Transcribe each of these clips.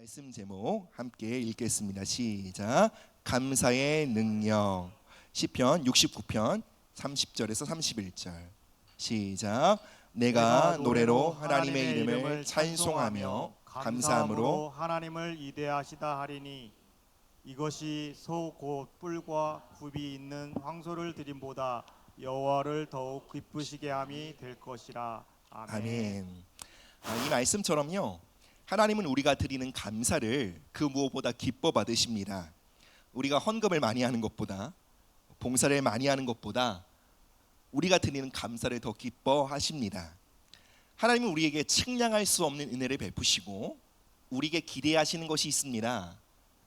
말씀 제목 함께 읽겠습니다. 시작. 감사의 능력. 시편 69편 30절에서 31절. 시작. 내가 노래로 하나님의 이름을 찬송하며 감사함으로 하나님을 이대하시다 하리니 이것이 소 곧 뿔과 굽이 있는 황소를 드림보다 여호와를 더욱 기쁘시게 함이 될 것이라. 아멘. 이 말씀처럼요, 하나님은 우리가 드리는 감사를 그 무엇보다 기뻐 받으십니다. 우리가 헌금을 많이 하는 것보다, 봉사를 많이 하는 것보다 우리가 드리는 감사를 더 기뻐하십니다. 하나님은 우리에게 측량할 수 없는 은혜를 베푸시고 우리에게 기대하시는 것이 있습니다.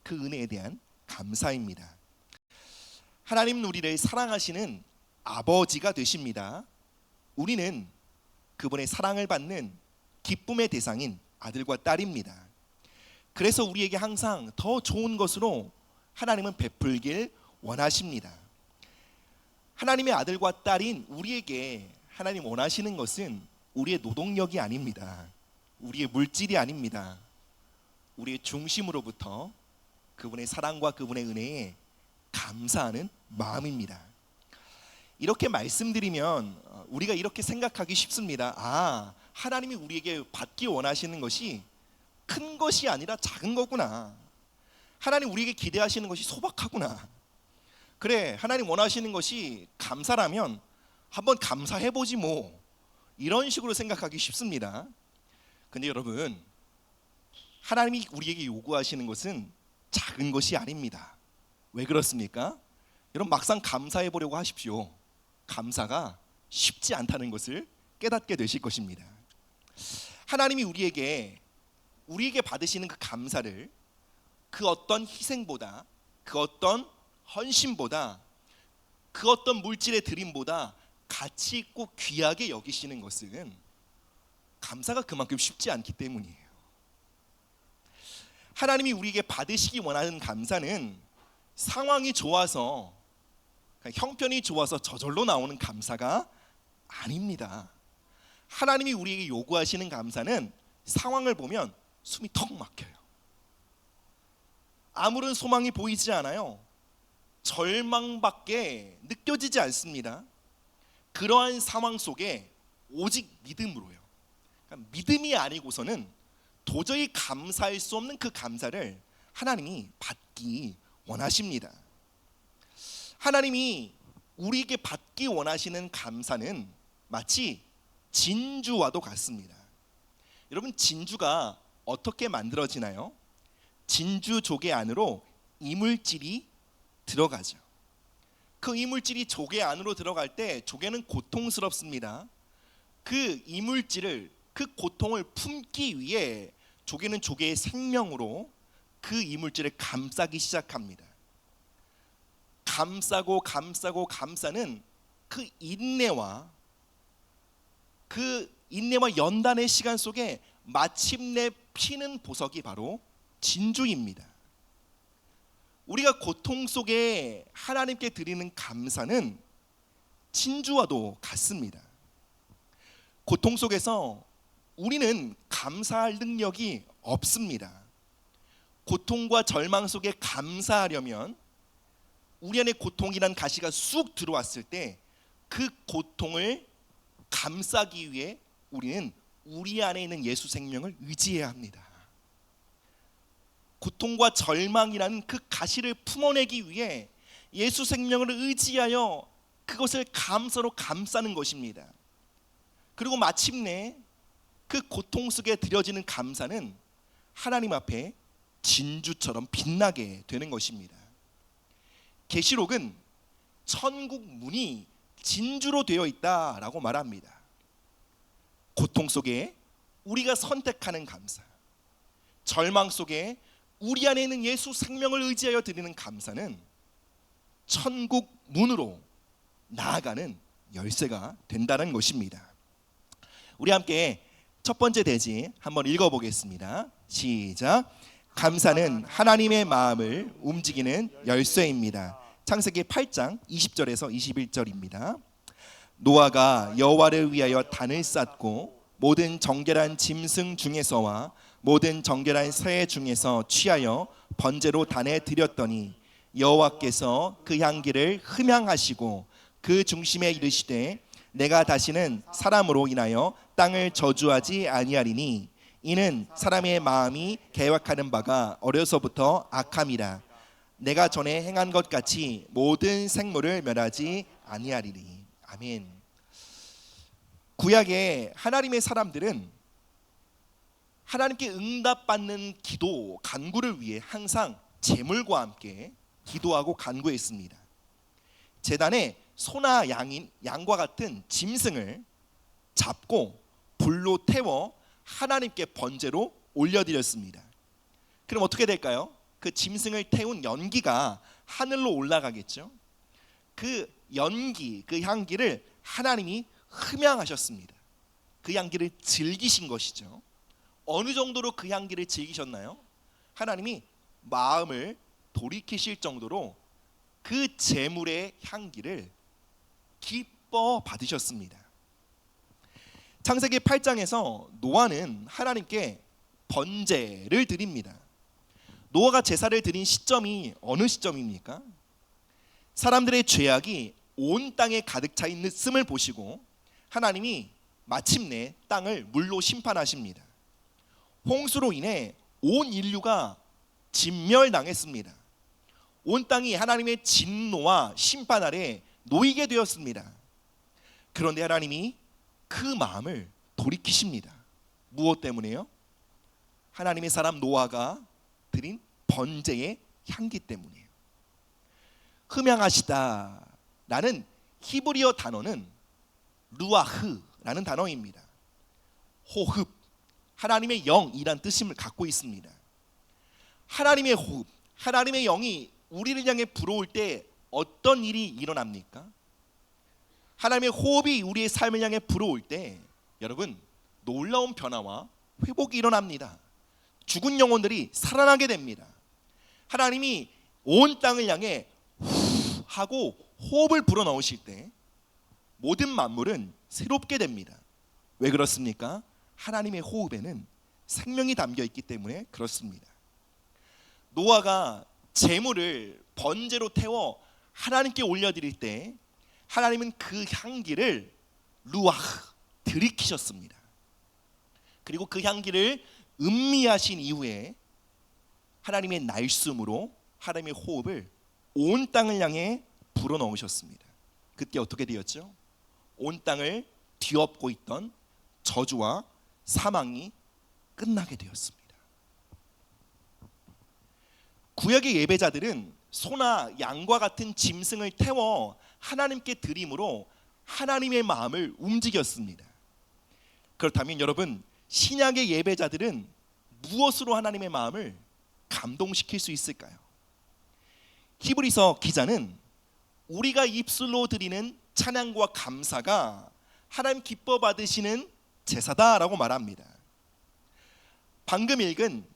그 은혜에 대한 감사입니다. 하나님은 우리를 사랑하시는 아버지가 되십니다. 우리는 그분의 사랑을 받는 기쁨의 대상인 아들과 딸입니다. 그래서 우리에게 항상 더 좋은 것으로 하나님은 베풀길 원하십니다. 하나님의 아들과 딸인 우리에게 하나님 원하시는 것은 우리의 노동력이 아닙니다. 우리의 물질이 아닙니다. 우리의 중심으로부터 그분의 사랑과 그분의 은혜에 감사하는 마음입니다. 이렇게 말씀드리면 우리가 이렇게 생각하기 쉽습니다. 하나님이 우리에게 받기 원하시는 것이 큰 것이 아니라 작은 거구나. 하나님 우리에게 기대하시는 것이 소박하구나. 그래, 하나님 원하시는 것이 감사라면 한번 감사해보지 뭐, 이런 식으로 생각하기 쉽습니다. 근데 여러분, 하나님이 우리에게 요구하시는 것은 작은 것이 아닙니다. 왜 그렇습니까? 여러분, 막상 감사해보려고 하십시오. 감사가 쉽지 않다는 것을 깨닫게 되실 것입니다. 하나님이 우리에게 받으시는 그 감사를 그 어떤 희생보다, 그 어떤 헌신보다, 그 어떤 물질의 드림보다 가치 있고 귀하게 여기시는 것은 감사가 그만큼 쉽지 않기 때문이에요. 하나님이 우리에게 받으시기 원하는 감사는 상황이 좋아서, 형편이 좋아서 저절로 나오는 감사가 아닙니다. 하나님이 우리에게 요구하시는 감사는 상황을 보면 숨이 턱 막혀요. 아무런 소망이 보이지 않아요. 절망밖에 느껴지지 않습니다. 그러한 상황 속에 오직 믿음으로요. 그러니까 믿음이 아니고서는 도저히 감사할 수 없는 그 감사를 하나님이 받기 원하십니다. 하나님이 우리에게 받기 원하시는 감사는 마치 진주와도 같습니다. 여러분, 진주가 어떻게 만들어지나요? 진주 조개 안으로 이물질이 들어가죠. 그 이물질이 조개 안으로 들어갈 때 조개는 고통스럽습니다. 그 이물질을, 그 고통을 품기 위해 조개는 조개의 생명으로 그 이물질을 감싸기 시작합니다. 감싸고 감싸고 감싸는 그 인내와 연단의 시간 속에 마침내 피는 보석이 바로 진주입니다. 우리가 고통 속에 하나님께 드리는 감사는 진주와도 같습니다. 고통 속에서 우리는 감사할 능력이 없습니다. 고통과 절망 속에 감사하려면 우리 안에 고통이란 가시가 쑥 들어왔을 때 그 고통을 감싸기 위해 우리는 우리 안에 있는 예수 생명을 의지해야 합니다. 고통과 절망이라는 그 가시를 품어내기 위해 예수 생명을 의지하여 그것을 감사로 감싸는 것입니다. 그리고 마침내 그 고통 속에 드려지는 감사는 하나님 앞에 진주처럼 빛나게 되는 것입니다. 계시록은 천국 문이 진주로 되어 있다라고 말합니다. 고통 속에 우리가 선택하는 감사, 절망 속에 우리 안에 있는 예수 생명을 의지하여 드리는 감사는 천국 문으로 나아가는 열쇠가 된다는 것입니다. 우리 함께 첫 번째 대지 한번 읽어보겠습니다. 시작. 감사는 하나님의 마음을 움직이는 열쇠입니다. 창세기 8장 20절에서 21절입니다. 노아가 여호와를 위하여 단을 쌓고 모든 정결한 짐승 중에서와 모든 정결한 새 중에서 취하여 번제로 단에 드렸더니 여호와께서 그 향기를 흠향하시고 그 중심에 이르시되 내가 다시는 사람으로 인하여 땅을 저주하지 아니하리니 이는 사람의 마음이 계획하는 바가 어려서부터 악함이라. 내가 전에 행한 것 같이 모든 생물을 멸하지 아니하리니. 아멘. 구약의 하나님의 사람들은 하나님께 응답받는 기도, 간구를 위해 항상 제물과 함께 기도하고 간구했습니다. 제단에 소나 양과 같은 짐승을 잡고 불로 태워 하나님께 번제로 올려드렸습니다. 그럼 어떻게 될까요? 그 짐승을 태운 연기가 하늘로 올라가겠죠. 그 연기, 그 향기를 하나님이 흠향하셨습니다. 그 향기를 즐기신 것이죠. 어느 정도로 그 향기를 즐기셨나요? 하나님이 마음을 돌이키실 정도로 그 제물의 향기를 기뻐 받으셨습니다. 창세기 8장에서 노아는 하나님께 번제를 드립니다. 노아가 제사를 드린 시점이 어느 시점입니까? 사람들의 죄악이 온 땅에 가득 차 있음을 보시고 하나님이 마침내 땅을 물로 심판하십니다. 홍수로 인해 온 인류가 진멸당했습니다. 온 땅이 하나님의 진노와 심판 아래 놓이게 되었습니다. 그런데 하나님이 그 마음을 돌이키십니다. 무엇 때문에요? 하나님의 사람 노아가 드린 번제의 향기 때문이에요. 흠향하시다라는 히브리어 단어는 루아흐라는 단어입니다. 호흡, 하나님의 영이란 뜻을 갖고 있습니다. 하나님의 호흡, 하나님의 영이 우리를 향해 불어올 때 어떤 일이 일어납니까? 하나님의 호흡이 우리의 삶을 향해 불어올 때 여러분 놀라운 변화와 회복이 일어납니다. 죽은 영혼들이 살아나게 됩니다. 하나님이 온 땅을 향해 후 하고 호흡을 불어넣으실 때 모든 만물은 새롭게 됩니다. 왜 그렇습니까? 하나님의 호흡에는 생명이 담겨 있기 때문에 그렇습니다. 노아가 제물을 번제로 태워 하나님께 올려드릴 때 하나님은 그 향기를 루아흐 들이키셨습니다. 그리고 그 향기를 음미하신 이후에 하나님의 날숨으로 하나님의 호흡을 온 땅을 향해 불어넣으셨습니다. 그때 어떻게 되었죠? 온 땅을 뒤엎고 있던 저주와 사망이 끝나게 되었습니다. 구약의 예배자들은 소나 양과 같은 짐승을 태워 하나님께 드림으로 하나님의 마음을 움직였습니다. 그렇다면 여러분, 신약의 예배자들은 무엇으로 하나님의 마음을 감동시킬 수 있을까요? 히브리서 기자는 우리가 입술로 드리는 찬양과 감사가 하나님 기뻐 받으시는 제사다라고 말합니다. 방금 읽은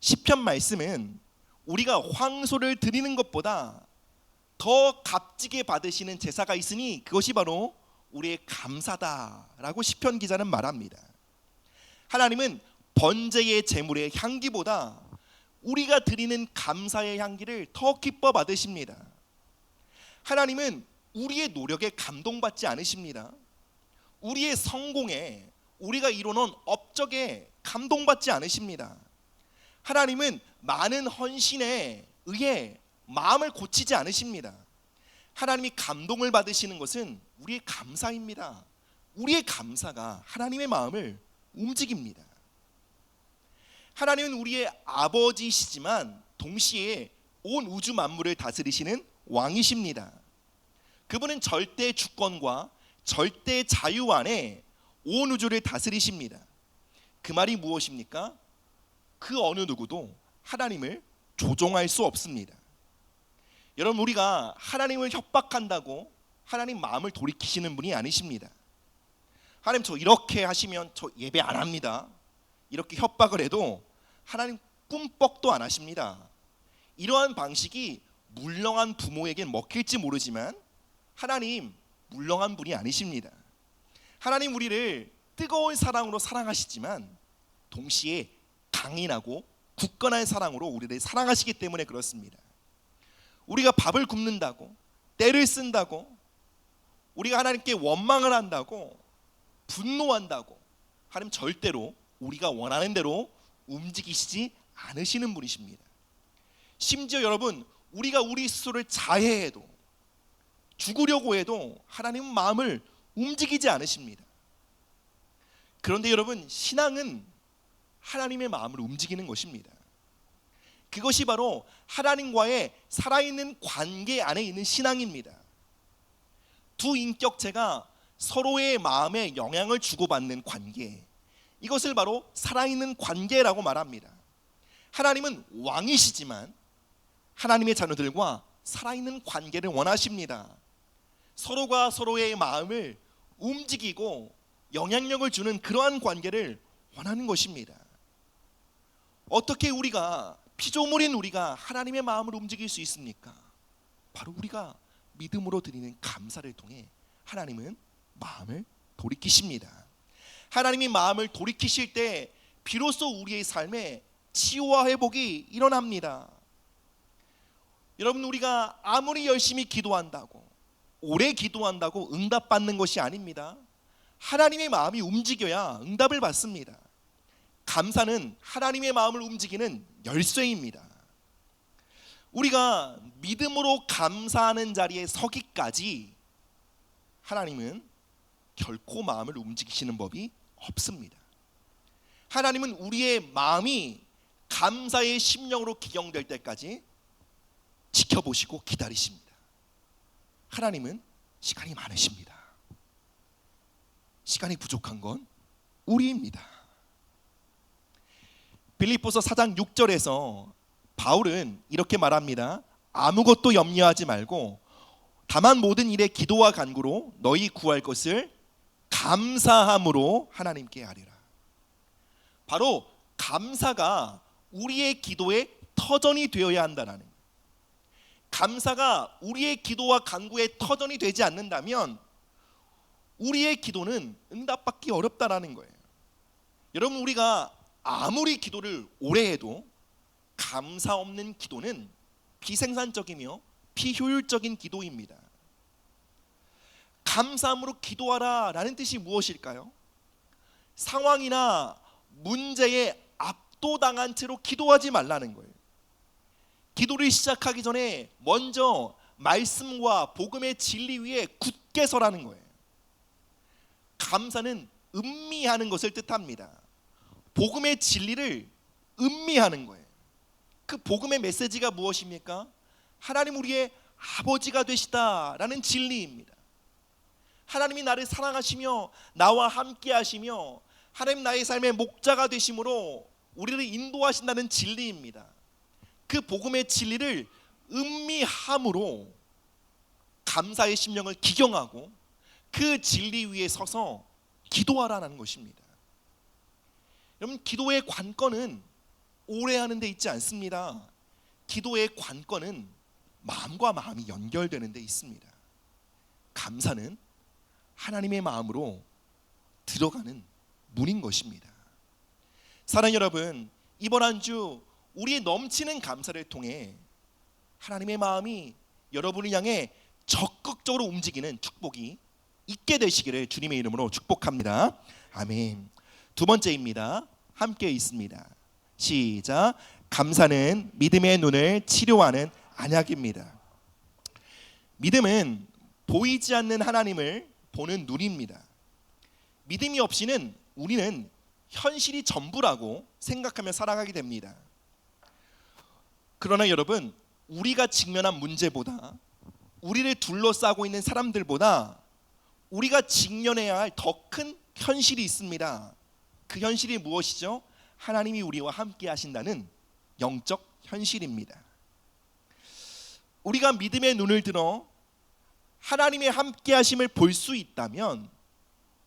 시편 말씀은 우리가 황소를 드리는 것보다 더 값지게 받으시는 제사가 있으니 그것이 바로 우리의 감사다라고 시편 기자는 말합니다. 하나님은 번제의 제물의 향기보다 우리가 드리는 감사의 향기를 더 기뻐 받으십니다. 하나님은 우리의 노력에 감동받지 않으십니다. 우리의 성공에, 우리가 이루는 업적에 감동받지 않으십니다. 하나님은 많은 헌신에 의해 마음을 고치지 않으십니다. 하나님이 감동을 받으시는 것은 우리의 감사입니다. 우리의 감사가 하나님의 마음을 움직입니다. 하나님은 우리의 아버지시지만 동시에 온 우주 만물을 다스리시는 왕이십니다. 그분은 절대 주권과 절대 자유 안에 온 우주를 다스리십니다. 그 말이 무엇입니까? 그 어느 누구도 하나님을 조종할 수 없습니다. 여러분, 우리가 하나님을 협박한다고 하나님 마음을 돌이키시는 분이 아니십니다. 하나님, 저 이렇게 하시면 저 예배 안 합니다. 이렇게 협박을 해도 하나님 꿈뻑도 안 하십니다. 이러한 방식이 물렁한 부모에겐 먹힐지 모르지만 하나님 물렁한 분이 아니십니다. 하나님 우리를 뜨거운 사랑으로 사랑하시지만 동시에 강인하고 굳건한 사랑으로 우리를 사랑하시기 때문에 그렇습니다. 우리가 밥을 굶는다고, 때를 쓴다고, 우리가 하나님께 원망을 한다고, 분노한다고 하나님 절대로 우리가 원하는 대로 움직이시지 않으시는 분이십니다. 심지어 여러분, 우리가 우리 스스로를 자해해도, 죽으려고 해도 하나님은 마음을 움직이지 않으십니다. 그런데 여러분, 신앙은 하나님의 마음을 움직이는 것입니다. 그것이 바로 하나님과의 살아있는 관계 안에 있는 신앙입니다. 두 인격체가 서로의 마음에 영향을 주고받는 관계, 이것을 바로 살아있는 관계라고 말합니다. 하나님은 왕이시지만 하나님의 자녀들과 살아있는 관계를 원하십니다. 서로가 서로의 마음을 움직이고 영향력을 주는 그러한 관계를 원하는 것입니다. 어떻게 우리가, 피조물인 우리가 하나님의 마음을 움직일 수 있습니까? 바로 우리가 믿음으로 드리는 감사를 통해 하나님은 마음을 돌이키십니다. 하나님이 마음을 돌이키실 때 비로소 우리의 삶에 치유와 회복이 일어납니다. 여러분, 우리가 아무리 열심히 기도한다고, 오래 기도한다고 응답받는 것이 아닙니다. 하나님의 마음이 움직여야 응답을 받습니다. 감사는 하나님의 마음을 움직이는 열쇠입니다. 우리가 믿음으로 감사하는 자리에 서기까지 하나님은 결코 마음을 움직이시는 법이 없습니다. 하나님은 우리의 마음이 감사의 심령으로 기경될 때까지 지켜보시고 기다리십니다. 하나님은 시간이 많으십니다. 시간이 부족한 건 우리입니다. 빌립보서 4장 6절에서 바울은 이렇게 말합니다. 아무것도 염려하지 말고 다만 모든 일에 기도와 간구로 너희 구할 것을 감사함으로 하나님께 아뢰라. 바로 감사가 우리의 기도의 터전이 되어야 한다는, 감사가 우리의 기도와 간구의 터전이 되지 않는다면 우리의 기도는 응답받기 어렵다라는 거예요. 여러분, 우리가 아무리 기도를 오래 해도 감사 없는 기도는 비생산적이며 비효율적인 기도입니다. 감사함으로 기도하라 라는 뜻이 무엇일까요? 상황이나 문제에 압도당한 채로 기도하지 말라는 거예요. 기도를 시작하기 전에 먼저 말씀과 복음의 진리 위에 굳게 서라는 거예요. 감사는 음미하는 것을 뜻합니다. 복음의 진리를 음미하는 거예요. 그 복음의 메시지가 무엇입니까? 하나님 우리의 아버지가 되시다라는 진리입니다. 하나님이 나를 사랑하시며 나와 함께 하시며 하나님 나의 삶의 목자가 되심으로 우리를 인도하신다는 진리입니다. 그 복음의 진리를 음미함으로 감사의 심령을 기경하고 그 진리 위에 서서 기도하라는 것입니다. 여러분, 기도의 관건은 오래 하는 데 있지 않습니다. 기도의 관건은 마음과 마음이 연결되는 데 있습니다. 감사는 하나님의 마음으로 들어가는 문인 것입니다. 사랑하는 여러분, 이번 한 주 우리의 넘치는 감사를 통해 하나님의 마음이 여러분을 향해 적극적으로 움직이는 축복이 있게 되시기를 주님의 이름으로 축복합니다. 아멘. 두 번째입니다. 함께 있습니다. 시작. 감사는 믿음의 눈을 치료하는 안약입니다. 믿음은 보이지 않는 하나님을 보는 눈입니다. 믿음이 없이는 우리는 현실이 전부라고 생각하며 살아가게 됩니다. 그러나 여러분, 우리가 직면한 문제보다, 우리를 둘러싸고 있는 사람들보다 우리가 직면해야 할 더 큰 현실이 있습니다. 그 현실이 무엇이죠? 하나님이 우리와 함께 하신다는 영적 현실입니다. 우리가 믿음의 눈을 들어 하나님의 함께 하심을 볼 수 있다면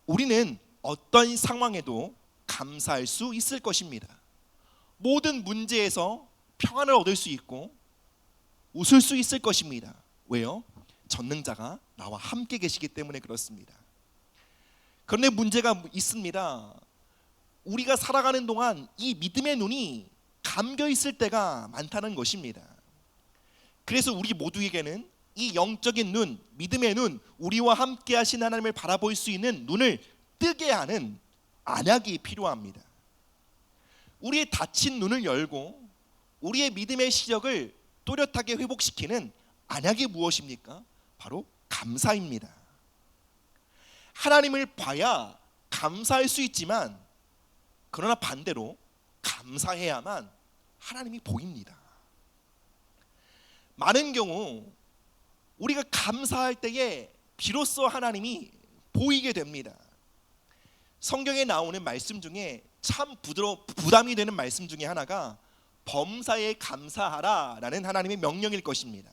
우리는 어떤 상황에도 감사할 수 있을 것입니다. 모든 문제에서 평안을 얻을 수 있고 웃을 수 있을 것입니다. 왜요? 전능자가 나와 함께 계시기 때문에 그렇습니다. 그런데 문제가 있습니다. 우리가 살아가는 동안 이 믿음의 눈이 감겨 있을 때가 많다는 것입니다. 그래서 우리 모두에게는 이 영적인 눈, 믿음의 눈, 우리와 함께 하신 하나님을 바라볼 수 있는 눈을 뜨게 하는 안약이 필요합니다. 우리의 닫힌 눈을 열고 우리의 믿음의 시력을 또렷하게 회복시키는 안약이 무엇입니까? 바로 감사입니다. 하나님을 봐야 감사할 수 있지만, 그러나 반대로 감사해야만 하나님이 보입니다. 많은 경우 우리가 감사할 때에 비로소 하나님이 보이게 됩니다. 성경에 나오는 말씀 중에 참 부담이 되는 말씀 중에 하나가 범사에 감사하라 라는 하나님의 명령일 것입니다.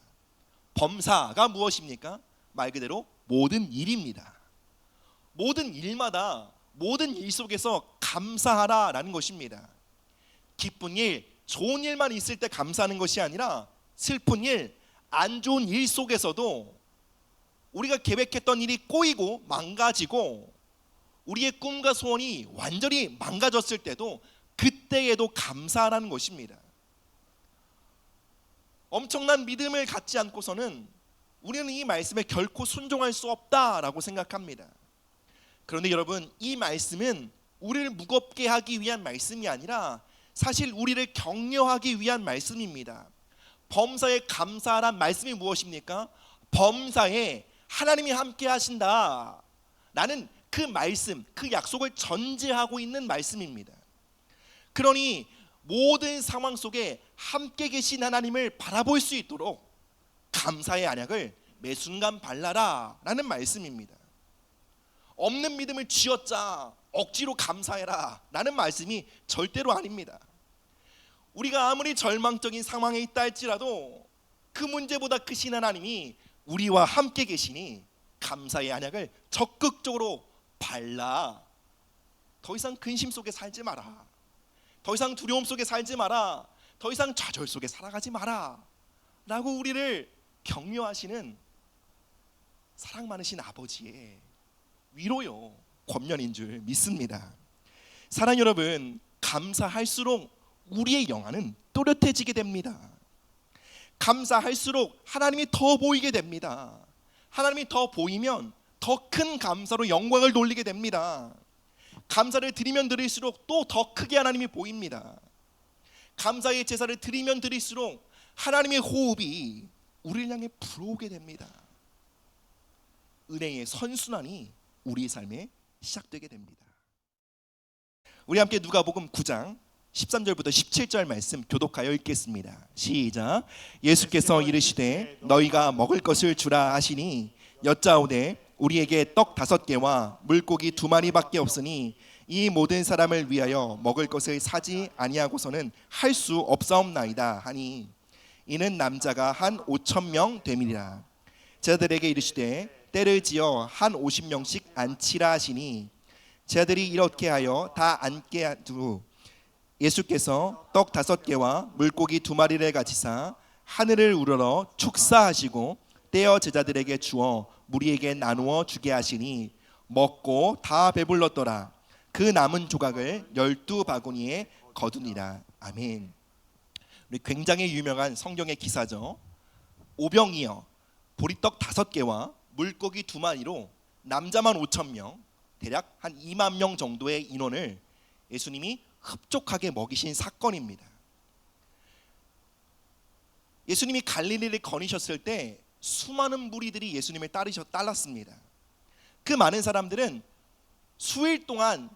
범사가 무엇입니까? 말 그대로 모든 일입니다. 모든 일마다, 모든 일 속에서 감사하라 라는 것입니다. 기쁜 일, 좋은 일만 있을 때 감사하는 것이 아니라 슬픈 일, 안 좋은 일 속에서도 우리가 계획했던 일이 꼬이고 망가지고 우리의 꿈과 소원이 완전히 망가졌을 때도 그때에도 감사하라는 것입니다. 엄청난 믿음을 갖지 않고서는 우리는 이 말씀에 결코 순종할 수 없다라고 생각합니다. 그런데 여러분, 이 말씀은 우리를 무겁게 하기 위한 말씀이 아니라 사실 우리를 격려하기 위한 말씀입니다. 범사에 감사하란 말씀이 무엇입니까? 범사에 하나님이 함께 하신다 라는 그 말씀, 그 약속을 전제하고 있는 말씀입니다. 그러니 모든 상황 속에 함께 계신 하나님을 바라볼 수 있도록 감사의 안약을 매 순간 발라라 라는 말씀입니다. 없는 믿음을 쥐어짜 억지로 감사해라 라는 말씀이 절대로 아닙니다. 우리가 아무리 절망적인 상황에 있다 할지라도 그 문제보다 크신 하나님이 우리와 함께 계시니 감사의 안약을 적극적으로 발라. 더 이상 근심 속에 살지 마라. 더 이상 두려움 속에 살지 마라. 더 이상 좌절 속에 살아가지 마라 라고 우리를 격려하시는 사랑 많으신 아버지의 위로요, 권면인 줄 믿습니다. 사랑 여러분, 감사할수록 우리의 영안은 또렷해지게 됩니다. 감사할수록 하나님이 더 보이게 됩니다. 하나님이 더 보이면 더 큰 감사로 영광을 돌리게 됩니다. 감사를 드리면 드릴수록 또 더 크게 하나님이 보입니다. 감사의 제사를 드리면 드릴수록 하나님의 호흡이 우리를 향해 불어오게 됩니다. 은혜의 선순환이 우리의 삶에 시작되게 됩니다. 우리 함께 누가복음 9장 13절부터 17절 말씀 교독하여 읽겠습니다. 시작. 예수께서 이르시되 너희가 먹을 것을 주라 하시니 여짜오되 우리에게 떡 5개와 물고기 2마리밖에 없으니 이 모든 사람을 위하여 먹을 것을 사지 아니하고서는 할 수 없사옵나이다 하니 이는 남자가 한 5,000명 됨이니라. 제자들에게 이르시되 때를 지어 한 50명씩 앉히라 하시니 제자들이 이렇게 하여 다 앉게 두고 예수께서 떡 5개와 물고기 2마리를 가지사 하늘을 우러러 축사하시고 떼어 제자들에게 주어 무리에게 나누어 주게 하시니 먹고 다 배불렀더라. 그 남은 조각을 12바구니에 거두니라. 아멘. 우리 굉장히 유명한 성경의 기사죠. 오병이어 보리떡 5개와 물고기 2마리로 남자만 5,000명, 대략 한 2만 명 정도의 인원을 예수님이 흡족하게 먹이신 사건입니다. 예수님이 갈릴리를 거니셨을 때 수많은 무리들이 예수님을 따랐습니다. 그 많은 사람들은 수일 동안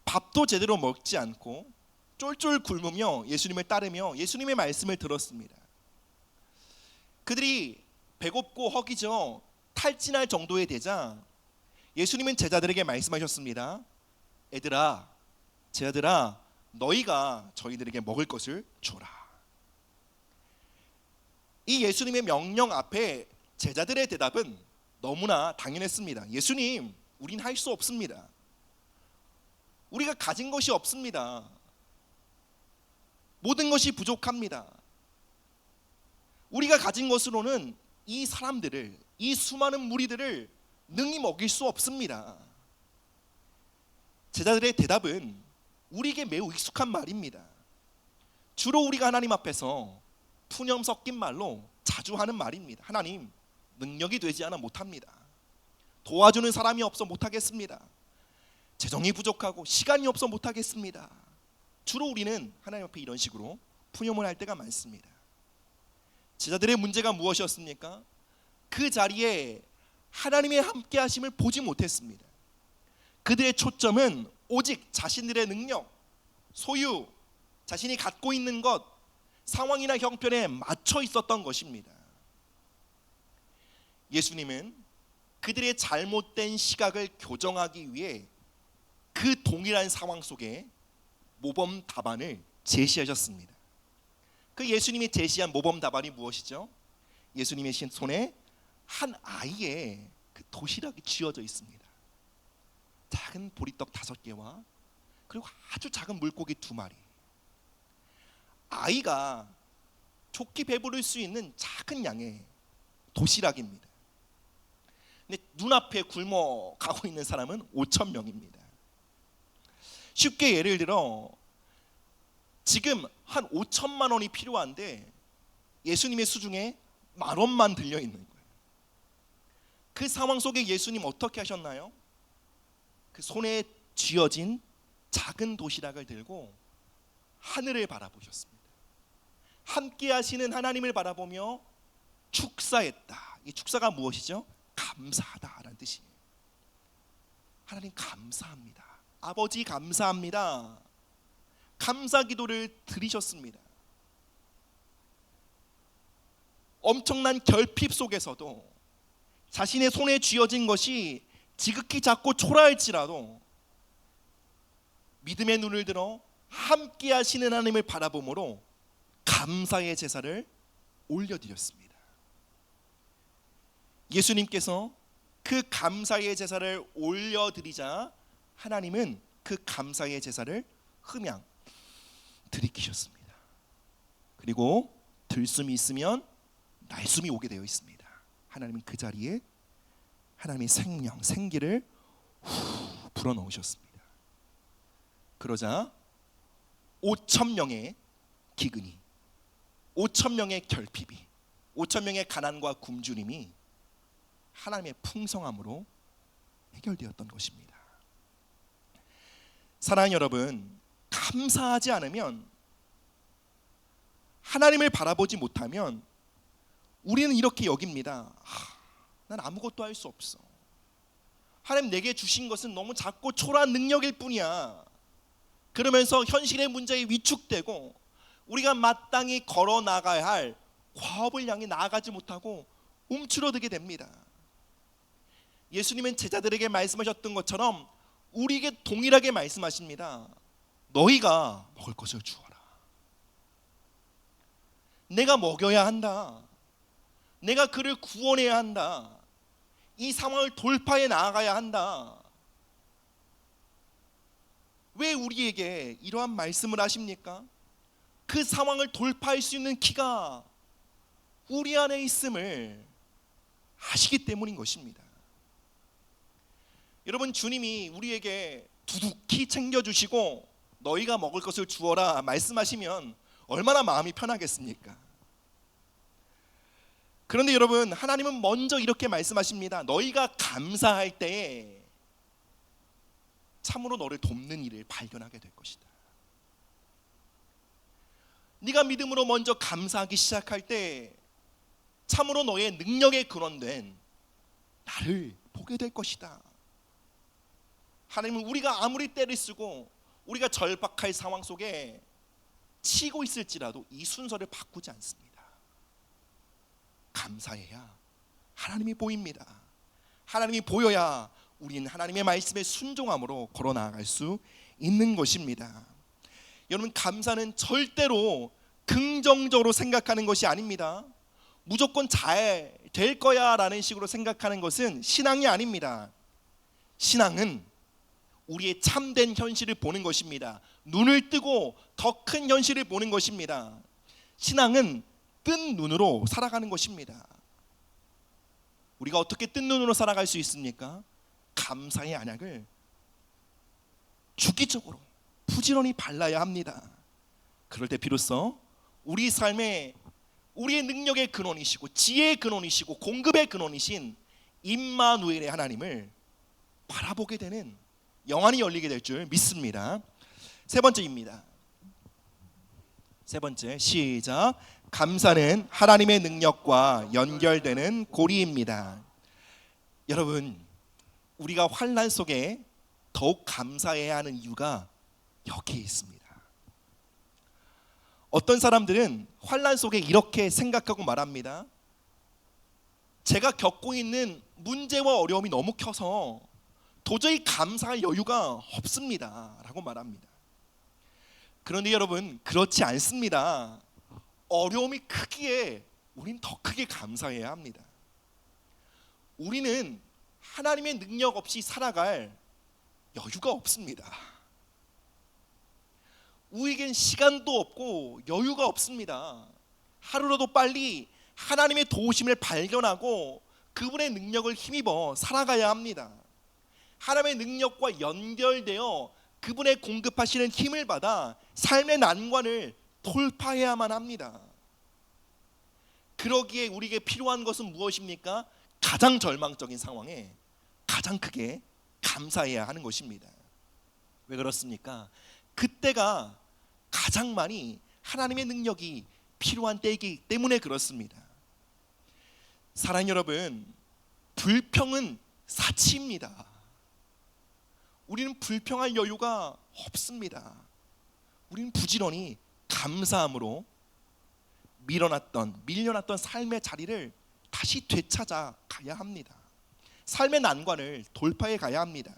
밥도 제대로 먹지 않고 쫄쫄 굶으며 예수님을 따르며 예수님의 말씀을 들었습니다. 그들이 배고프고 허기져 탈진할 정도에 되자 예수님은 제자들에게 말씀하셨습니다. 제자들아, 너희가 저희들에게 먹을 것을 줘라. 이 예수님의 명령 앞에 제자들의 대답은 너무나 당연했습니다. 예수님, 우린 할 수 없습니다. 우리가 가진 것이 없습니다. 모든 것이 부족합니다. 우리가 가진 것으로는 이 사람들을, 이 수많은 무리들을 능히 먹일 수 없습니다. 제자들의 대답은 우리에게 매우 익숙한 말입니다. 주로 우리가 하나님 앞에서 푸념 섞인 말로 자주 하는 말입니다. 하나님, 능력이 되지 않아 못합니다. 도와주는 사람이 없어 못하겠습니다. 재정이 부족하고 시간이 없어 못하겠습니다. 주로 우리는 하나님 앞에 이런 식으로 푸념을 할 때가 많습니다. 제자들의 문제가 무엇이었습니까? 그 자리에 하나님의 함께 하심을 보지 못했습니다. 그들의 초점은 오직 자신들의 능력, 소유, 자신이 갖고 있는 것, 상황이나 형편에 맞춰 있었던 것입니다. 예수님은 그들의 잘못된 시각을 교정하기 위해 그 동일한 상황 속에 모범 답안을 제시하셨습니다. 그 예수님이 제시한 모범 답안이 무엇이죠? 예수님의 손에 한 아이의 그 도시락이 쥐어져 있습니다. 작은 보리떡 5개와 그리고 아주 작은 물고기 2마리. 아이가 좋게 배부를 수 있는 작은 양의 도시락입니다. 근데 눈앞에 굶어가고 있는 사람은 5,000명입니다. 쉽게 예를 들어 지금 한 5천만 원이 필요한데 예수님의 수중에 10,000원만 들려 있는 거예요. 그 상황 속에 예수님 어떻게 하셨나요? 그 손에 쥐어진 작은 도시락을 들고 하늘을 바라보셨습니다. 함께 하시는 하나님을 바라보며 축사했다. 이 축사가 무엇이죠? 감사하다라는 뜻이에요. 하나님 감사합니다. 아버지 감사합니다. 감사 기도를 드리셨습니다. 엄청난 결핍 속에서도 자신의 손에 쥐어진 것이 지극히 작고 초라할지라도 믿음의 눈을 들어 함께 하시는 하나님을 바라보므로 감사의 제사를 올려드렸습니다. 예수님께서 그 감사의 제사를 올려드리자 하나님은 그 감사의 제사를 흠양 들이키셨습니다. 그리고 들숨이 있으면 날숨이 오게 되어 있습니다. 하나님은 그 자리에 하나님의 생명, 생기를 불어넣으셨습니다. 그러자 5,000명의 기근이, 5,000명의 결핍이, 5,000명의 가난과 굶주림이 하나님의 풍성함으로 해결되었던 것입니다. 사랑하는 여러분, 감사하지 않으면, 하나님을 바라보지 못하면 우리는 이렇게 여깁니다. 난 아무것도 할 수 없어. 하나님 내게 주신 것은 너무 작고 초라한 능력일 뿐이야. 그러면서 현실의 문제에 위축되고 우리가 마땅히 걸어 나가야 할 과업을 향해 나아가지 못하고 움츠러들게 됩니다. 예수님은 제자들에게 말씀하셨던 것처럼 우리에게 동일하게 말씀하십니다. 너희가 먹을 것을 주어라. 내가 먹여야 한다. 내가 그를 구원해야 한다. 이 상황을 돌파해 나아가야 한다. 왜 우리에게 이러한 말씀을 하십니까? 그 상황을 돌파할 수 있는 키가 우리 안에 있음을 아시기 때문인 것입니다. 여러분, 주님이 우리에게 두둑히 챙겨주시고 너희가 먹을 것을 주어라 말씀하시면 얼마나 마음이 편하겠습니까? 그런데 여러분, 하나님은 먼저 이렇게 말씀하십니다. 너희가 감사할 때에 참으로 너를 돕는 일을 발견하게 될 것이다. 네가 믿음으로 먼저 감사하기 시작할 때 참으로 너의 능력에 근원된 나를 보게 될 것이다. 하나님은 우리가 아무리 때를 쓰고 우리가 절박할 상황 속에 치고 있을지라도 이 순서를 바꾸지 않습니다. 감사해야 하나님이 보입니다. 하나님이 보여야 우리는 하나님의 말씀에 순종함으로 걸어 나아갈 수 있는 것입니다. 여러분, 감사는 절대로 긍정적으로 생각하는 것이 아닙니다. 무조건 잘 될 거야 라는 식으로 생각하는 것은 신앙이 아닙니다. 신앙은 우리의 참된 현실을 보는 것입니다. 눈을 뜨고 더 큰 현실을 보는 것입니다. 신앙은 뜬 눈으로 살아가는 것입니다. 우리가 어떻게 뜬 눈으로 살아갈 수 있습니까? 감사의 언약을 주기적으로 부지런히 발라야 합니다. 그럴 때 비로소 우리 삶에 우리의 능력의 근원이시고 지혜의 근원이시고 공급의 근원이신 임마누엘의 하나님을 바라보게 되는 영안이 열리게 될 줄 믿습니다. 세 번째입니다. 세 번째, 시작. 감사는 하나님의 능력과 연결되는 고리입니다. 여러분, 우리가 환난 속에 더욱 감사해야 하는 이유가 여기에 있습니다. 어떤 사람들은 환난 속에 이렇게 생각하고 말합니다. 제가 겪고 있는 문제와 어려움이 너무 커서 도저히 감사할 여유가 없습니다 라고 말합니다. 그런데 여러분, 그렇지 않습니다. 어려움이 크기에 우린 더 크게 감사해야 합니다. 우리는 하나님의 능력 없이 살아갈 여유가 없습니다. 우리에겐 시간도 없고 여유가 없습니다. 하루라도 빨리 하나님의 도우심을 발견하고 그분의 능력을 힘입어 살아가야 합니다. 하나님의 능력과 연결되어 그분의 공급하시는 힘을 받아 삶의 난관을 돌파해야만 합니다. 그러기에 우리에게 필요한 것은 무엇입니까? 가장 절망적인 상황에 가장 크게 감사해야 하는 것입니다. 왜 그렇습니까? 그때가 가장 많이 하나님의 능력이 필요한 때이기 때문에 그렇습니다. 사랑하는 여러분, 불평은 사치입니다. 우리는 불평할 여유가 없습니다. 우리는 부지런히 감사함으로 밀려났던 삶의 자리를 다시 되찾아 가야 합니다. 삶의 난관을 돌파해 가야 합니다.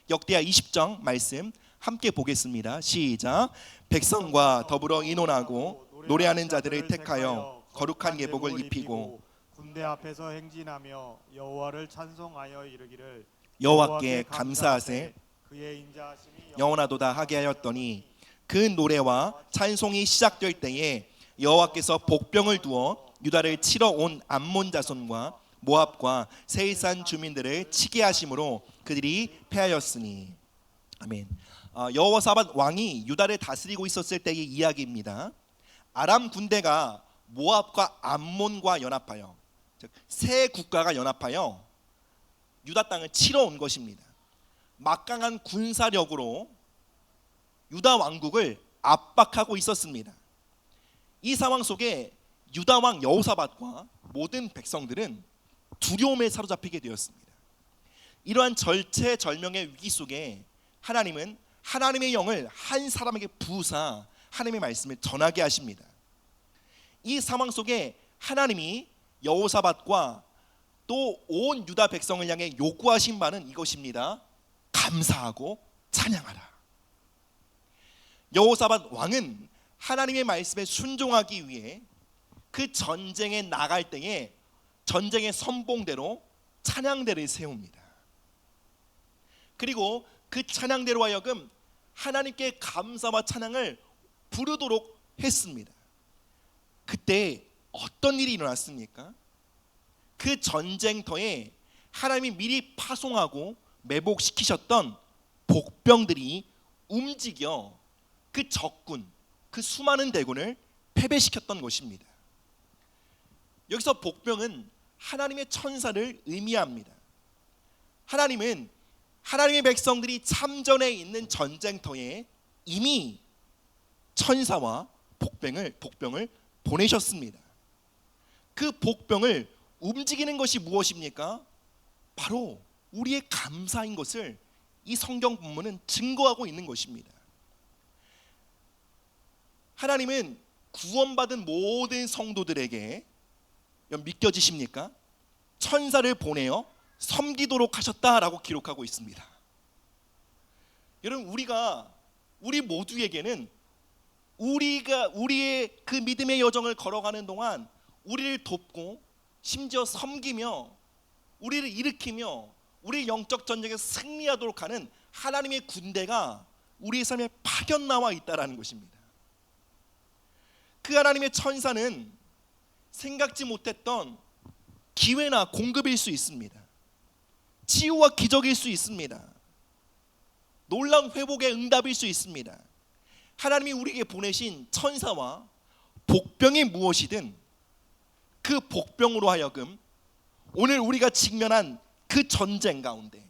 역대하 20장 말씀 함께 보겠습니다. 시작. 백성과 더불어 의논하고 노래하는 자들을 택하여 거룩한 예복을 입히고 군대 앞에서 행진하며 여호와를 찬송하여 이르기를 여호와께 감사하세 그의 인자하심이 영원하도다 하게 하였더니 그 노래와 찬송이 시작될 때에 여호와께서 복병을 두어 유다를 치러 온 암몬 자손과 모압과 세일산 주민들을 치게 하심으로 그들이 패하였으니. 아멘. 여호사밧 왕이 유다를 다스리고 있었을 때의 이야기입니다. 아람 군대가 모압과 암몬과 연합하여, 즉 세 국가가 연합하여 유다 땅을 치러 온 것입니다. 막강한 군사력으로 유다 왕국을 압박하고 있었습니다. 이 상황 속에 유다 왕 여호사밧과 모든 백성들은 두려움에 사로잡히게 되었습니다. 이러한 절체절명의 위기 속에 하나님은 하나님의 영을 한 사람에게 부으사 하나님의 말씀을 전하게 하십니다. 이 상황 속에 하나님이 여호사밧과 또 온 유다 백성을 향해 요구하신 바는 이것입니다. 감사하고 찬양하라. 여호사밧 왕은 하나님의 말씀에 순종하기 위해 그 전쟁에 나갈 때에 전쟁의 선봉대로 찬양대를 세웁니다. 그리고 그 찬양대로 하여금 하나님께 감사와 찬양을 부르도록 했습니다. 그때 어떤 일이 일어났습니까? 그 전쟁터에 하나님이 미리 파송하고 매복시키셨던 복병들이 움직여 그 적군, 그 수많은 대군을 패배시켰던 것입니다. 여기서 복병은 하나님의 천사를 의미합니다. 하나님은 하나님의 백성들이 참전해 있는 전쟁터에 이미 천사와 복병을 보내셨습니다. 그 복병을 움직이는 것이 무엇입니까? 바로 우리의 감사인 것을 이 성경 본문은 증거하고 있는 것입니다. 하나님은 구원받은 모든 성도들에게 믿겨지십니까? 천사를 보내어 섬기도록 하셨다라고 기록하고 있습니다. 여러분, 우리 모두에게는 우리의 그 믿음의 여정을 걸어가는 동안 우리를 돕고 심지어 섬기며 우리를 일으키며 우리 영적 전쟁에 승리하도록 하는 하나님의 군대가 우리의 삶에 파견 나와 있다라는 것입니다. 그 하나님의 천사는 생각지 못했던 기회나 공급일 수 있습니다. 치유와 기적일 수 있습니다. 놀라운 회복의 응답일 수 있습니다. 하나님이 우리에게 보내신 천사와 복병이 무엇이든 그 복병으로 하여금 오늘 우리가 직면한 그 전쟁 가운데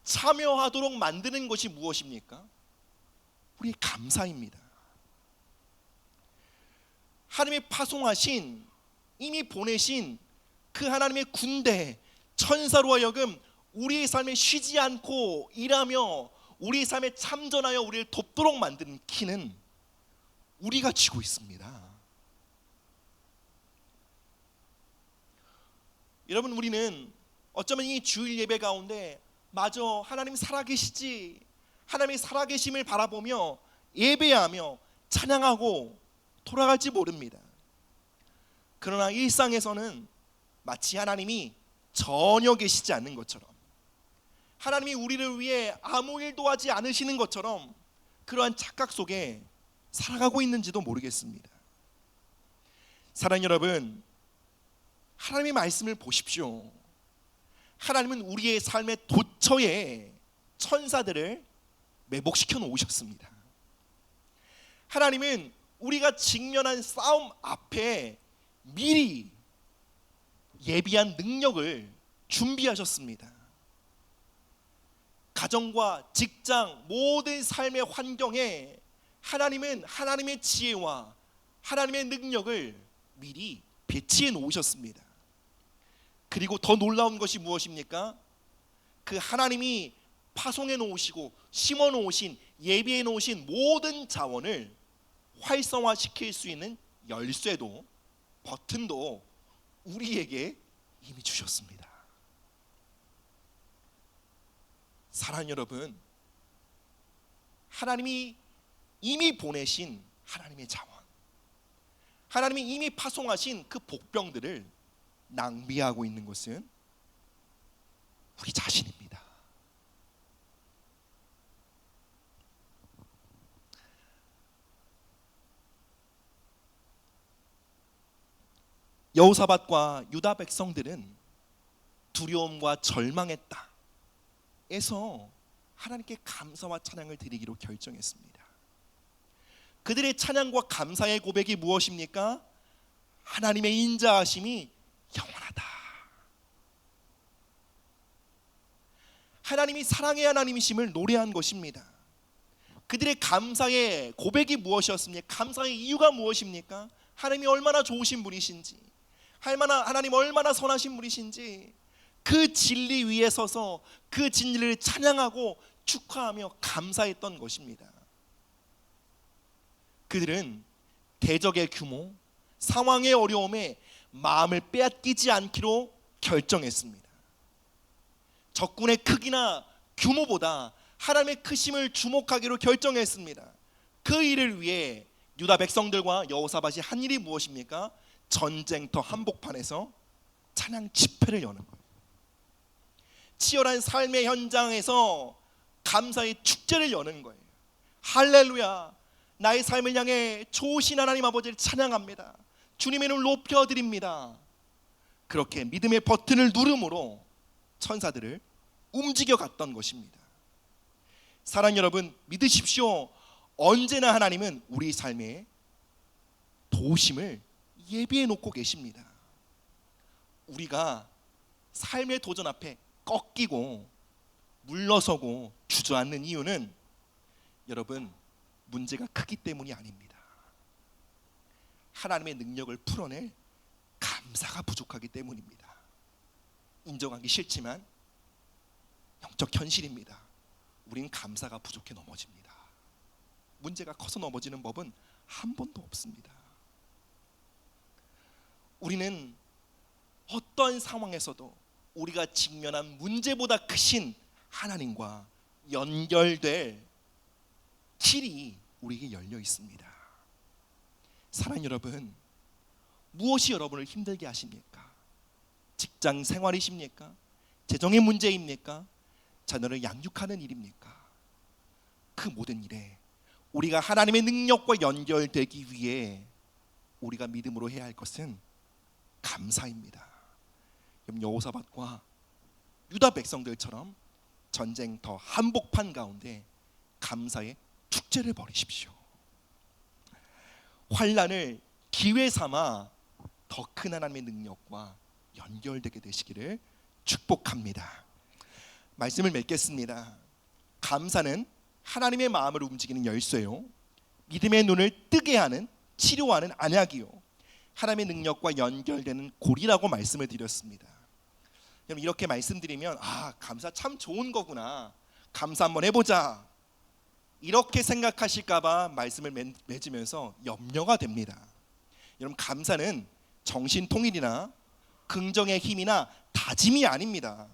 참여하도록 만드는 것이 무엇입니까? 우리의 감사입니다. 하나님이 파송하신, 이미 보내신 그 하나님의 군대 천사로 하여금 우리의 삶에 쉬지 않고 일하며 우리의 삶에 참전하여 우리를 돕도록 만드는 키는 우리가 쥐고 있습니다. 여러분, 우리는 어쩌면 이 주일 예배 가운데 마저 하나님 살아계시지, 하나님의 살아계심을 바라보며 예배하며 찬양하고 돌아갈지 모릅니다. 그러나 일상에서는 마치 하나님이 전혀 계시지 않는 것처럼, 하나님이 우리를 위해 아무 일도 하지 않으시는 것처럼 그러한 착각 속에 살아가고 있는지도 모르겠습니다. 사랑하는 여러분, 하나님의 말씀을 보십시오. 하나님은 우리의 삶의 도처에 천사들을 매복시켜 놓으셨습니다. 하나님은 우리가 직면한 싸움 앞에 미리 예비한 능력을 준비하셨습니다. 가정과 직장, 모든 삶의 환경에 하나님은 하나님의 지혜와 하나님의 능력을 미리 배치해 놓으셨습니다. 그리고 더 놀라운 것이 무엇입니까? 그 하나님이 파송해 놓으시고 심어 놓으신, 예비해 놓으신 모든 자원을 활성화시킬 수 있는 열쇠도, 버튼도 우리에게 이미 주셨습니다. 사랑하는 여러분, 하나님이 이미 보내신 하나님의 자원, 하나님이 이미 파송하신 그 복병들을 낭비하고 있는 것은 우리 자신입니다. 여호사밧과 유다 백성들은 두려움과 절망했다 에서 하나님께 감사와 찬양을 드리기로 결정했습니다. 그들의 찬양과 감사의 고백이 무엇입니까? 하나님의 인자하심이 영원하다. 하나님이 사랑의 하나님이심을 노래한 것입니다. 그들의 감사의 고백이 무엇이었습니까? 감사의 이유가 무엇입니까? 하나님이 얼마나 좋으신 분이신지, 하나님 얼마나 선하신 분이신지, 그 진리 위에 서서 그 진리를 찬양하고 축하하며 감사했던 것입니다. 그들은 대적의 규모, 상황의 어려움에 마음을 빼앗기지 않기로 결정했습니다. 적군의 크기나 규모보다 하나님의 크심을 주목하기로 결정했습니다. 그 일을 위해 유다 백성들과 여호사밧이 한 일이 무엇입니까? 전쟁터 한복판에서 찬양 집회를 여는 거예요. 치열한 삶의 현장에서 감사의 축제를 여는 거예요. 할렐루야, 나의 삶을 향해 좋으신 하나님 아버지를 찬양합니다. 주님의 이름을 높여드립니다. 그렇게 믿음의 버튼을 누름으로 천사들을 움직여 갔던 것입니다. 사랑하는 여러분, 믿으십시오. 언제나 하나님은 우리 삶에 도우심을 예비해 놓고 계십니다. 우리가 삶의 도전 앞에 꺾이고 물러서고 주저앉는 이유는 여러분, 문제가 크기 때문이 아닙니다. 하나님의 능력을 풀어낼 감사가 부족하기 때문입니다. 인정하기 싫지만 영적 현실입니다. 우린 감사가 부족해 넘어집니다. 문제가 커서 넘어지는 법은 한 번도 없습니다. 우리는 어떤 상황에서도 우리가 직면한 문제보다 크신 하나님과 연결될 길이 우리에게 열려 있습니다. 사랑하는 여러분, 무엇이 여러분을 힘들게 하십니까? 직장 생활이십니까? 재정의 문제입니까? 자녀를 양육하는 일입니까? 그 모든 일에 우리가 하나님의 능력과 연결되기 위해 우리가 믿음으로 해야 할 것은 감사입니다. 여호사밧과 유다 백성들처럼 전쟁터 한복판 가운데 감사의 축제를 벌이십시오. 환난을 기회 삼아 더 큰 하나님의 능력과 연결되게 되시기를 축복합니다. 말씀을 맺겠습니다. 감사는 하나님의 마음을 움직이는 열쇠요, 믿음의 눈을 뜨게 하는 치료하는 안약이요, 하나님의 능력과 연결되는 고리라고 말씀을 드렸습니다. 여러분, 이렇게 말씀드리면 감사 참 좋은 거구나, 감사 한번 해보자, 이렇게 생각하실까봐 말씀을 맺으면서 염려가 됩니다. 여러분, 감사는 정신통일이나 긍정의 힘이나 다짐이 아닙니다.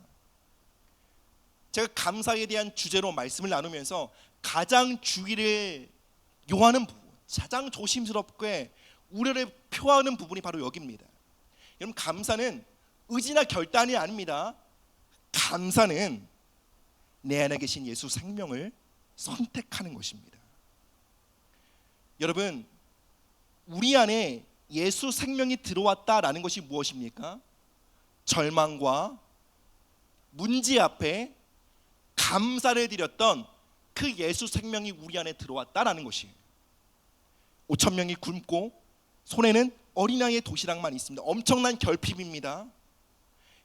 제가 감사에 대한 주제로 말씀을 나누면서 가장 주의를 요하는 부분, 가장 조심스럽게 우려를 표하는 부분이 바로 여기입니다. 여러분, 감사는 의지나 결단이 아닙니다. 감사는 내 안에 계신 예수 생명을 선택하는 것입니다. 여러분, 우리 안에 예수 생명이 들어왔다라는 것이 무엇입니까? 절망과 문제 앞에 감사를 드렸던 그 예수 생명이 우리 안에 들어왔다라는 것이에요. 5천 명이 굶고 손에는 어린아이의 도시락만 있습니다. 엄청난 결핍입니다.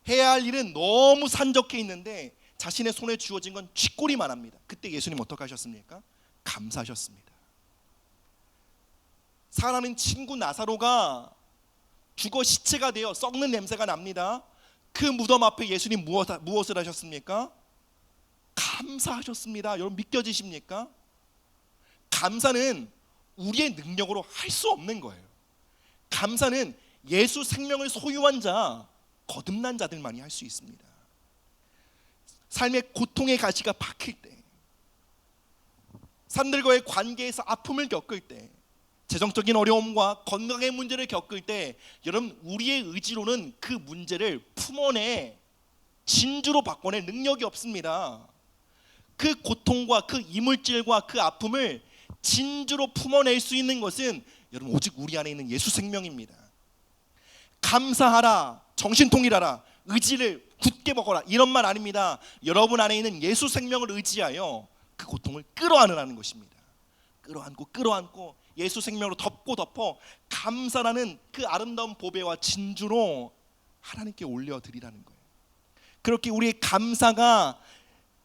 해야 할 일은 너무 산적해 있는데 자신의 손에 주어진 건 쥐꼬리만 합니다. 그때 예수님 어떻게 하셨습니까? 감사하셨습니다. 사랑하는 친구 나사로가 죽어 시체가 되어 썩는 냄새가 납니다. 그 무덤 앞에 예수님 무엇을 하셨습니까? 감사하셨습니다. 여러분, 믿겨지십니까? 감사는 우리의 능력으로 할 수 없는 거예요. 감사는 예수 생명을 소유한 자, 거듭난 자들만이 할 수 있습니다. 삶의 고통의 가시가 박힐 때, 사람들과의 관계에서 아픔을 겪을 때, 재정적인 어려움과 건강의 문제를 겪을 때, 여러분, 우리의 의지로는 그 문제를 품어내 진주로 바꿔낼 능력이 없습니다. 그 고통과 그 이물질과 그 아픔을 진주로 품어낼 수 있는 것은 여러분, 오직 우리 안에 있는 예수 생명입니다. 감사하라, 정신통일하라, 의지를 굳게 먹어라, 이런 말 아닙니다. 여러분 안에 있는 예수 생명을 의지하여 그 고통을 끌어안으라는 것입니다. 끌어안고 예수 생명으로 덮어 감사라는 그 아름다운 보배와 진주로 하나님께 올려드리라는 거예요. 그렇게 우리의 감사가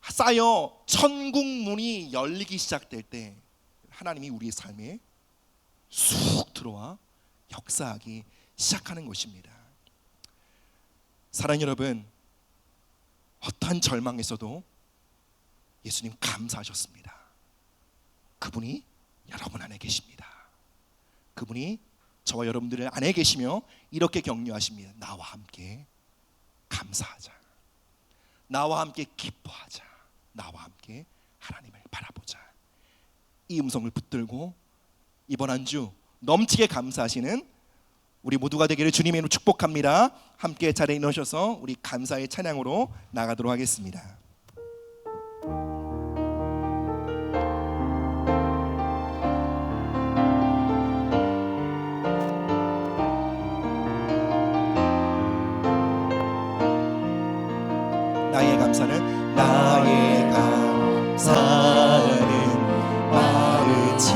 쌓여 천국 문이 열리기 시작될 때 하나님이 우리의 삶에 쑥 들어와 역사하기 시작하는 것입니다. 사랑하는 여러분, 어떠한 절망에서도 예수님 감사하셨습니다. 그분이 여러분 안에 계십니다. 그분이 저와 여러분들 안에 계시며 이렇게 격려하십니다. 나와 함께 감사하자, 나와 함께 기뻐하자, 나와 함께 하나님을 바라보자. 이 음성을 붙들고 이번 한 주 넘치게 감사하시는 우리 모두가 되기를 주님의 이름으로 축복합니다. 함께 자리에 일어서셔서 우리 감사의 찬양으로 나가도록 하겠습니다. 나의 감사는 마르지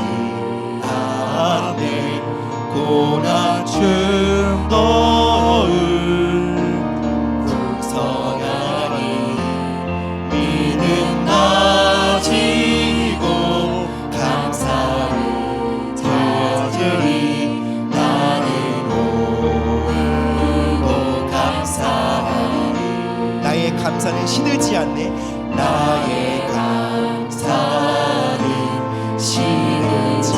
않네. 고난 중 너을 풍성하니 믿음 가지고 감사를 드리리. 나는 오늘도 감사하리. 나의 감사는 시들지 않네. 나의 감사는 시들지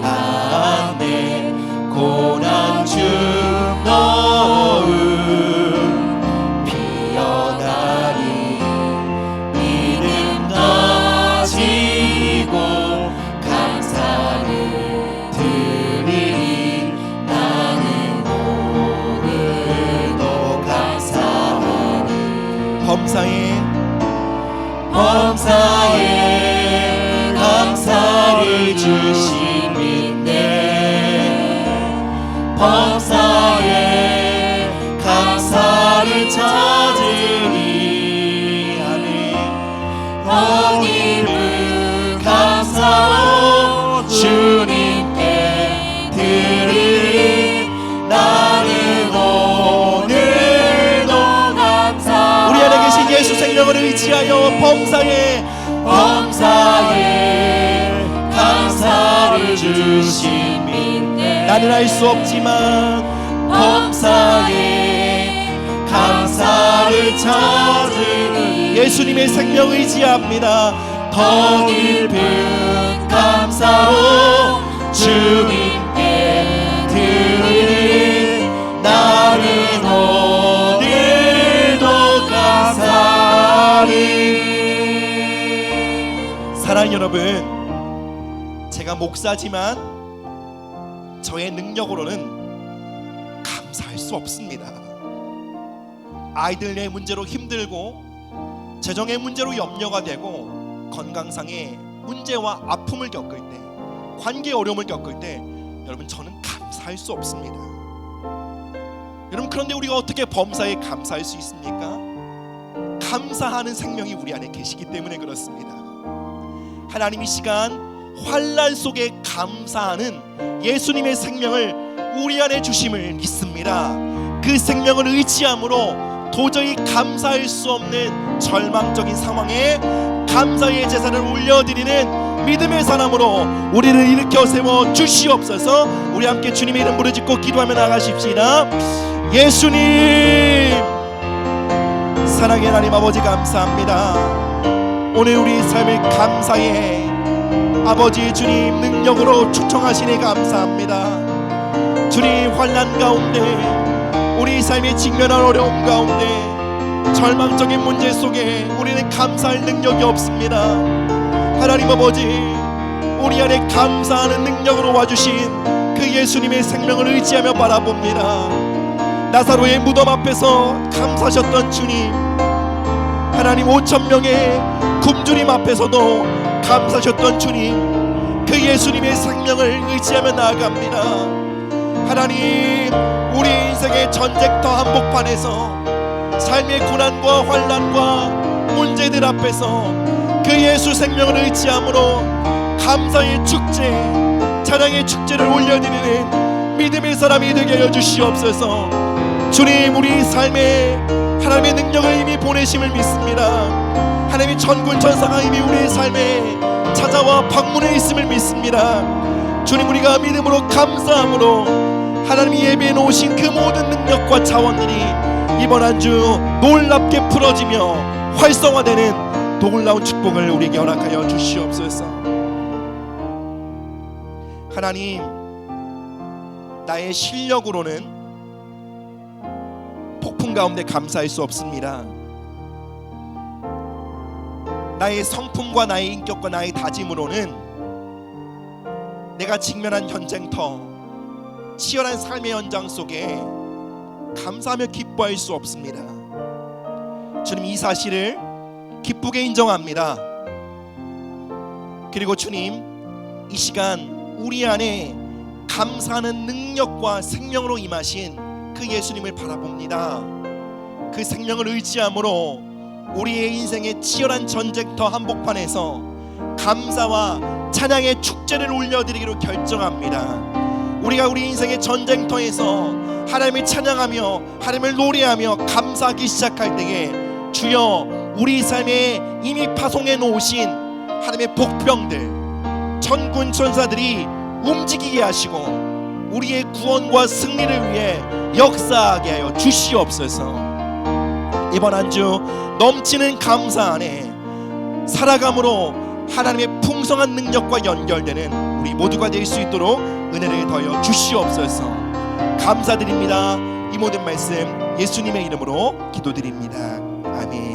않네. 고난 중 너을 피어나니 믿음 가지고 감사를 드리리. 나는 오늘도 감사하리. 범사에 감사를 주신 믿네. 범사에 감사를 찾으리. 아멘. 어김을 감사로 주님께 생명을 의지하여 범사에 감사를 주신 믿네. 나는 알 수 없지만 범사에 감사를 찾으니 예수님의 생명 의지합니다. 더 깊은 감사로 주님께 드리니 나는 오늘도 감사하리. 사랑하는 여러분, 제가 목사지만 저의 능력으로는 감사할 수 없습니다. 아이들의 문제로 힘들고 재정의 문제로 염려가 되고 건강상의 문제와 아픔을 겪을 때, 관계 어려움을 겪을 때 여러분 저는 감사할 수 없습니다. 여러분, 그런데 우리가 어떻게 범사에 감사할 수 있습니까? 감사하는 생명이 우리 안에 계시기 때문에 그렇습니다. 하나님 이 시간 환난 속에 감사하는 예수님의 생명을 우리 안에 주심을 믿습니다. 그 생명을 의지함으로 도저히 감사할 수 없는 절망적인 상황에 감사의 제사를 올려드리는 믿음의 사람으로 우리를 일으켜 세워 주시옵소서. 우리 함께 주님의 이름 부르짖고 기도하며 나가십시다. 예수님, 사랑의 하나님 아버지 감사합니다. 오늘 우리 삶의 감사에 아버지 주님 능력으로 충청하시니 감사합니다. 주님, 환난 가운데 우리 삶에 직면한 어려움 가운데 절망적인 문제 속에 우리는 감사할 능력이 없습니다. 하나님 아버지, 우리 안에 감사하는 능력으로 와주신 그 예수님의 생명을 의지하며 바라봅니다. 나사로의 무덤 앞에서 감사하셨던 주님, 하나님 5,000명의 굶주림 앞에서도 감사하셨던 주님, 그 예수님의 생명을 의지하며 나아갑니다. 하나님, 우리 인생의 전쟁터 한복판에서 삶의 고난과 환난과 문제들 앞에서 그 예수 생명을 의지함으로 감사의 축제, 찬양의 축제를 올려드리는 믿음의 사람이 되게 하여 주시옵소서. 주님, 우리 삶에 하나님의 능력을 이미 보내심을 믿습니다. 하나님의 천군 천사가 이미 우리의 삶에 찾아와 방문해 있음을 믿습니다. 주님, 우리가 믿음으로 감사함으로 하나님이 예비해 놓으신 그 모든 능력과 자원들이 이번 한 주 놀랍게 풀어지며 활성화되는 놀라운 축복을 우리에게 허락하여 주시옵소서. 하나님, 나의 실력으로는 폭풍 가운데 감사할 수 없습니다. 나의 성품과 나의 인격과 나의 다짐으로는 내가 직면한 현장터, 치열한 삶의 현장 속에 감사하며 기뻐할 수 없습니다. 주님, 이 사실을 기쁘게 인정합니다. 그리고 주님, 이 시간 우리 안에 감사하는 능력과 생명으로 임하신 그 예수님을 바라봅니다. 그 생명을 의지함으로 우리의 인생의 치열한 전쟁터 한복판에서 감사와 찬양의 축제를 올려드리기로 결정합니다. 우리가 우리 인생의 전쟁터에서 하나님을 찬양하며 하나님을 노래하며 감사하기 시작할 때에 주여, 우리 삶에 이미 파송해 놓으신 하나님의 복병들, 천군 천사들이 움직이게 하시고 우리의 구원과 승리를 위해 역사하게 하여 주시옵소서. 이번 한 주 넘치는 감사 안에 살아감으로 하나님의 풍성한 능력과 연결되는 우리 모두가 될 수 있도록 은혜를 더하여 주시옵소서. 감사드립니다. 이 모든 말씀 예수님의 이름으로 기도드립니다. 아멘.